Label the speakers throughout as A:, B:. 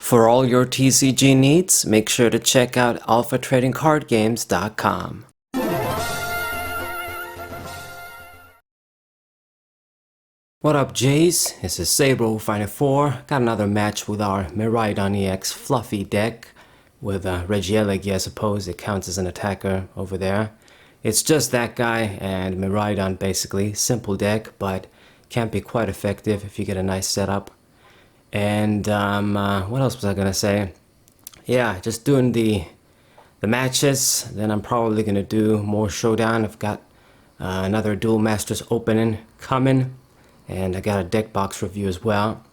A: For all your TCG needs, make sure to check out alphatradingcardgames.com. What up, Jays? This is Sabro594. Got another match with our Miraidon EX Flaaffy deck with Regieleki, I suppose. It counts as an attacker over there. It's just that guy and Miraidon, basically. Simple deck, but can be quite effective if you get a nice setup. And what else was I gonna say? Yeah, just doing the matches. Then I'm probably gonna do more showdown. I've got another Duel Masters opening coming, and I got a deck box review as well.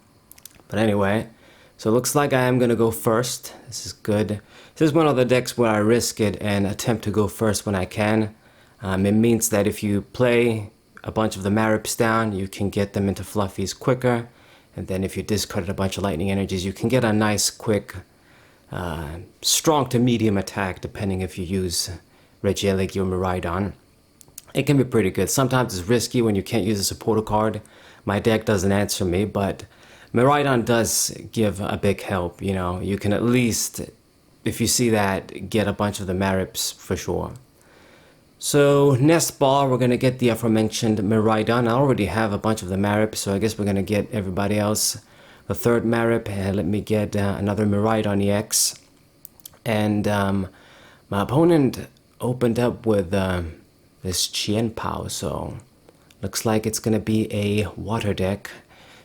A: But anyway, so it looks like I am gonna go first. This is good. This is one of the decks where I risk it and attempt to go first when I can. It means that if you play a bunch of the mareeps down, you can get them into Flaaffies quicker. And then if you discarded a bunch of lightning energies, you can get a nice, quick, strong to medium attack, depending if you use Regieleki or Miraidon. It can be pretty good. Sometimes it's risky when you can't use a supporter card. My deck doesn't answer me, but Miraidon does give a big help. You know, you can at least, if you see that, get a bunch of the mareeps for sure. So next ball, we're gonna get the aforementioned Miraidon. I already have a bunch of the mareeps, so I guess we're gonna get everybody else. The third mareep, and let me get another Miraidon EX. And my opponent opened up with this Chien-Pao, so looks like it's gonna be a water deck.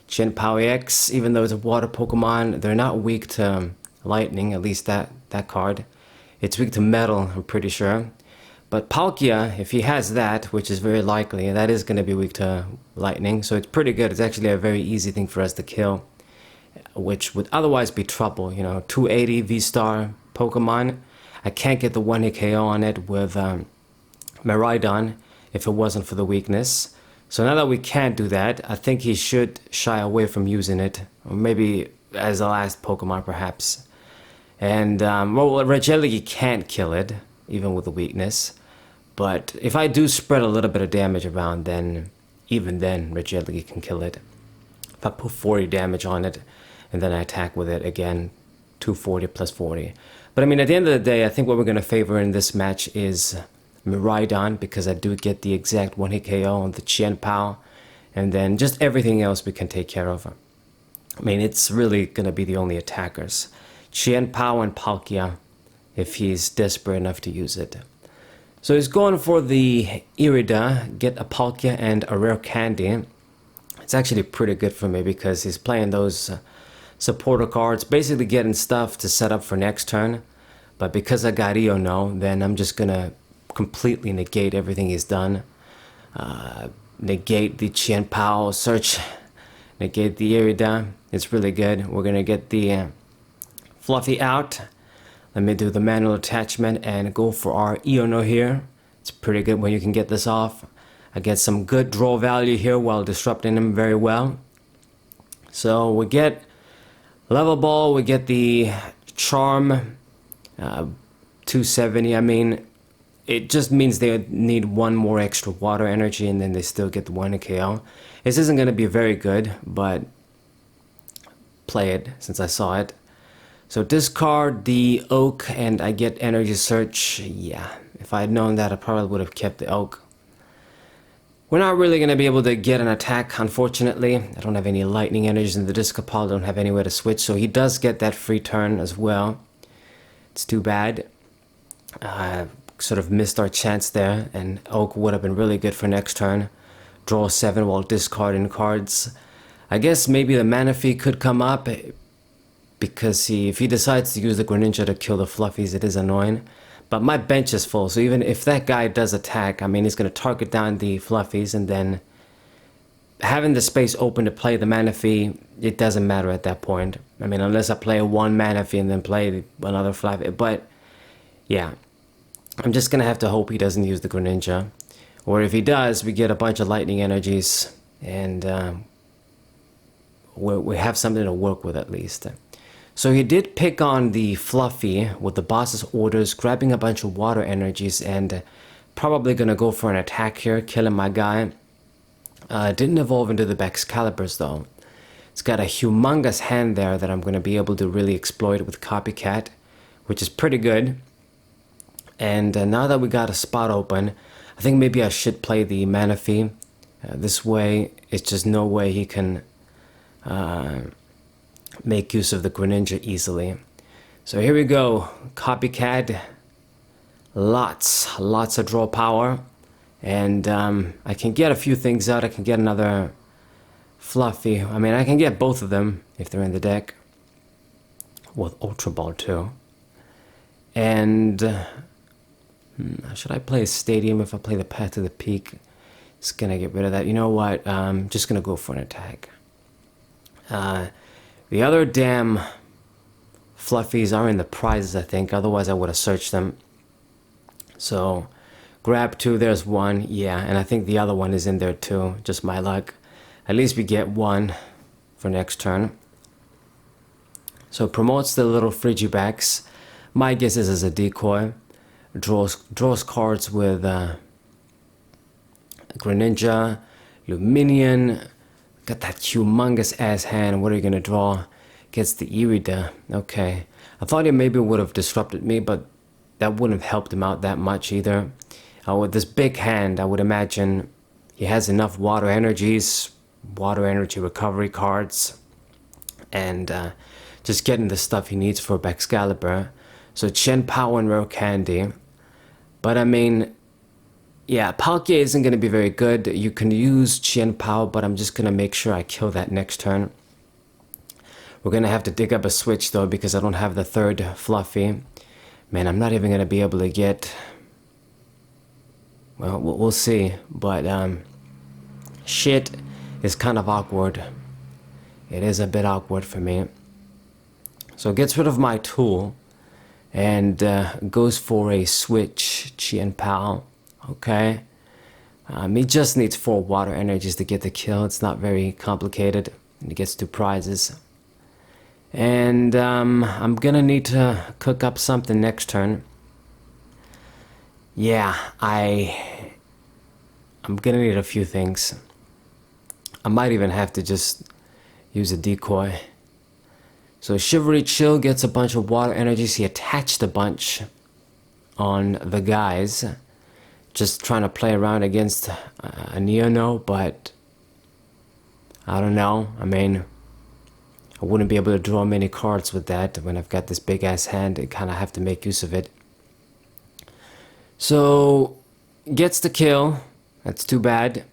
A: Chien-Pao EX, even though it's a water Pokemon, they're not weak to lightning, at least that card. It's weak to metal, I'm pretty sure. But Palkia, if he has that, which is very likely, that is going to be weak to lightning. So it's pretty good. It's actually a very easy thing for us to kill, which would otherwise be trouble. You know, 280 VSTAR Pokemon. I can't get the 1-hit KO on it with Miraidon if it wasn't for the weakness. So now that we can't do that, I think he should shy away from using it. Or maybe as a last Pokemon, perhaps. And, well, Regieleki can't kill it, even with the weakness. But if I do spread a little bit of damage around, then even then Regieleki can kill it. If I put 40 damage on it and then I attack with it again, 240 plus 40. But I mean, at the end of the day, I think what we're going to favor in this match is Miraidon, because I do get the exact 1-hit KO on the Chien-Pao, and then just everything else we can take care of. I mean, it's really going to be the only attackers. Chien-Pao and Palkia, if he's desperate enough to use it. So he's going for the Miraidon, get a Palkia and a rare candy. It's actually pretty good for me because he's playing those supporter cards, basically getting stuff to set up for next turn. But because I got Iono, then I'm just gonna completely negate everything he's done. Negate the Chien-Pao search, negate the Miraidon. It's really good. We're gonna get the Flaaffy out. Let me do the manual attachment and go for our Iono here. It's pretty good when you can get this off. I get some good draw value here while disrupting him very well. So we get level ball, we get the charm, 270. I mean, it just means they need one more extra water energy and then they still get the 1 KO. This isn't going to be very good, but play it since I saw it. So discard the Oak and I get Energy Search. Yeah, if I had known that, I probably would have kept the Oak. We're not really going to be able to get an attack, unfortunately. I don't have any Lightning Energies in the discard pile. I don't have anywhere to switch, so he does get that free turn as well. It's too bad. Sort of missed our chance there, and Oak would have been really good for next turn. Draw 7 while discarding cards. I guess maybe the Manaphy could come up, because if he decides to use the Greninja to kill the Flaaffies, it is annoying. But my bench is full, so even if that guy does attack, I mean, he's going to target down the Flaaffies, and then having the space open to play the Manaphy, it doesn't matter at that point. I mean, unless I play one Manaphy and then play another Flaaffy. But, yeah, I'm just going to have to hope he doesn't use the Greninja. Or if he does, we get a bunch of Lightning Energies, and we have something to work with at least. So he did pick on the Flaaffy with the boss's orders, grabbing a bunch of water energies, and probably gonna go for an attack here, killing my guy. Didn't evolve into the Excaliburs though. It's got a humongous hand there that I'm going to be able to really exploit with Copycat, which is pretty good. And now that we got a spot open, I think maybe I should play the Manaphy. This way, it's just no way he can make use of the Greninja easily. So here we go, Copycat. Lots of draw power. And I can get a few things out. I can get another Flaaffy. I mean, I can get both of them if they're in the deck. With Ultra Ball too. And should I play a Stadium? If I play the Path to the Peak, it's gonna get rid of that. You know what? I'm just gonna go for an attack. The other damn Fluaffies are in the prizes, I think. Otherwise, I would have searched them. So, grab two. There's one. Yeah, and I think the other one is in there too. Just my luck. At least we get one for next turn. So promotes the little Frigibacks. My guess is as a decoy. Draws cards with Greninja, Luminion. Got that humongous ass hand. What are you gonna draw? Gets the Irida. Okay. I thought he maybe would have disrupted me, but that wouldn't have helped him out that much either. With this big hand, I would imagine he has enough water energies, water energy recovery cards, and just getting the stuff he needs for Baxcalibur. So Chien-Pao and Rare Candy. But I mean, yeah, Palkia isn't going to be very good. You can use Chien-Pao, but I'm just going to make sure I kill that next turn. We're going to have to dig up a switch though, because I don't have the third Flaaffy. Man, I'm not even going to be able to get... Well, we'll see. But shit is kind of awkward. It is a bit awkward for me. So it gets rid of my tool and goes for a switch Chien-Pao. Okay. He just needs 4 water energies to get the kill. It's not very complicated. And he gets 2 prizes. And I'm gonna need to cook up something next turn. Yeah, I'm gonna need a few things. I might even have to just use a decoy. So Shivery Chill gets a bunch of water energies. He attached a bunch on the guys. Just trying to play around against a Neono, but I don't know. I mean, I wouldn't be able to draw many cards with that. When I've got this big ass hand, I kind of have to make use of it. So, gets the kill. That's too bad.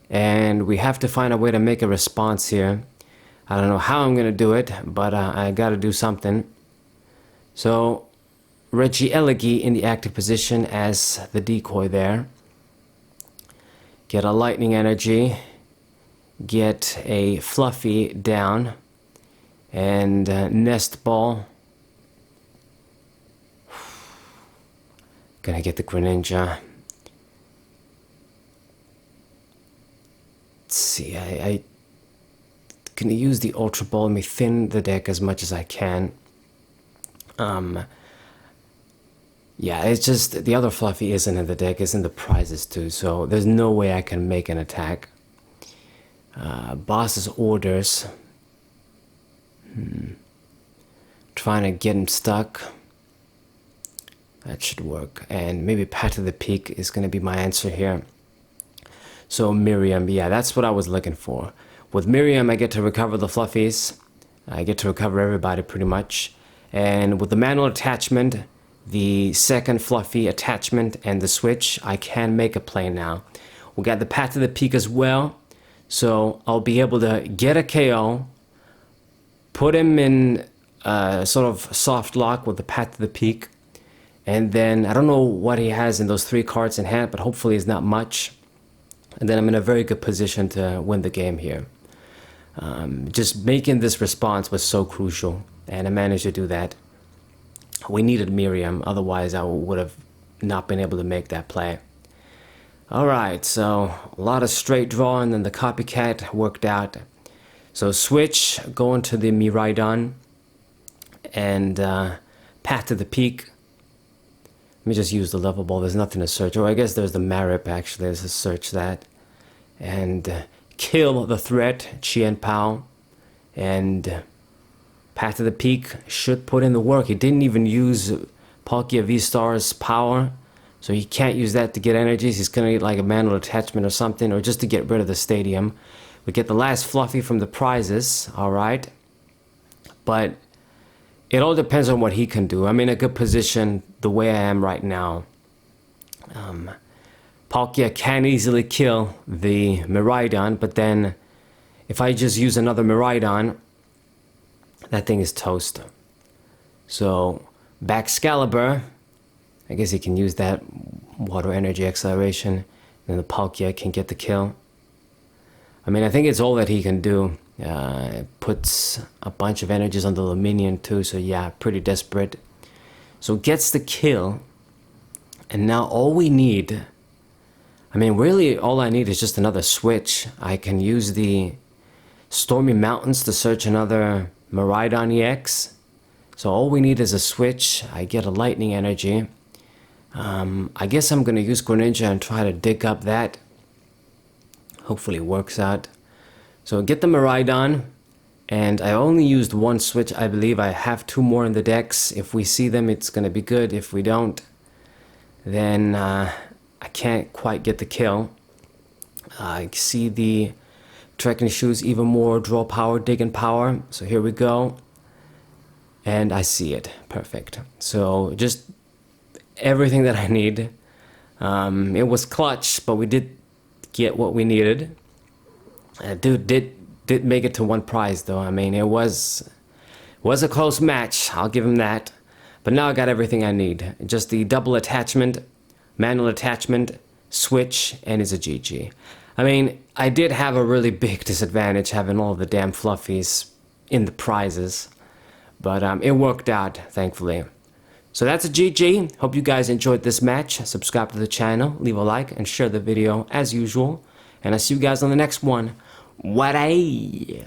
A: And we have to find a way to make a response here. I don't know how I'm going to do it, but I got to do something. So, Regieleki in the active position as the decoy there. Get a lightning energy. Get a Flaaffy down. And Nest Ball. Gonna get the Greninja. Let's see, I gonna use the Ultra Ball. Let me thin the deck as much as I can. Yeah, it's just the other Flaaffy isn't in the deck, it's in the prizes too, so there's no way I can make an attack. Boss's orders. Trying to get him stuck. That should work. And maybe Path to the Peak is going to be my answer here. So Miriam, yeah, that's what I was looking for. With Miriam, I get to recover the Fluaffies. I get to recover everybody pretty much. And with the manual attachment, the second Flaaffy attachment, and the switch, I can make a play now. We got the Path to the Peak as well. So I'll be able to get a KO, put him in sort of soft lock with the Path to the Peak. And then, I don't know what he has in those 3 cards in hand, but hopefully it's not much. And then I'm in a very good position to win the game here. Just making this response was so crucial, and I managed to do that. We needed Miriam, otherwise I would have not been able to make that play. Alright, so a lot of straight draw, and then the Copycat worked out. So switch, going to the Miraidon, and Path to the Peak. Let me just use the level ball. There's nothing to search. Or I guess there's the mareep actually. Let's just search that. And kill the threat, Chien-Pao. And Path to the Peak should put in the work. He didn't even use Palkia VSTAR's power, so he can't use that to get energies. He's gonna need like a manual attachment or something, or just to get rid of the stadium. We get the last Flaaffy from the prizes, alright? But it all depends on what he can do. I'm in a good position the way I am right now. Palkia can easily kill the Miraidon, but then if I just use another Miraidon, that thing is toast. So, Baxcalibur, I guess he can use that water energy acceleration, and the Palkia can get the kill. I mean, I think it's all that he can do. It puts a bunch of energies on the Luminion too, so yeah, pretty desperate. So gets the kill, and now all we need, I mean, really all I need is just another switch. I can use the Stormy Mountains to search another Miraidon EX. So all we need is a switch. I get a lightning energy. I guess I'm gonna use Greninja and try to dig up that. Hopefully it works out. So get the Miraidon, and I only used one switch. I believe I have 2 more in the decks. If we see them, it's gonna be good. If we don't, then I can't quite get the kill. I see the Trekking Shoes even more, draw power, digging power. So here we go. And I see it, perfect. So just everything that I need. It was clutch, but we did get what we needed. Dude did make it to 1 prize though. I mean, it was a close match, I'll give him that. But now I got everything I need. Just the double attachment, manual attachment, switch, and it's a GG. I mean, I did have a really big disadvantage having all the damn Fluffies in the prizes, but it worked out, thankfully. So that's a GG. Hope you guys enjoyed this match. Subscribe to the channel, leave a like, and share the video as usual. And I'll see you guys on the next one. What a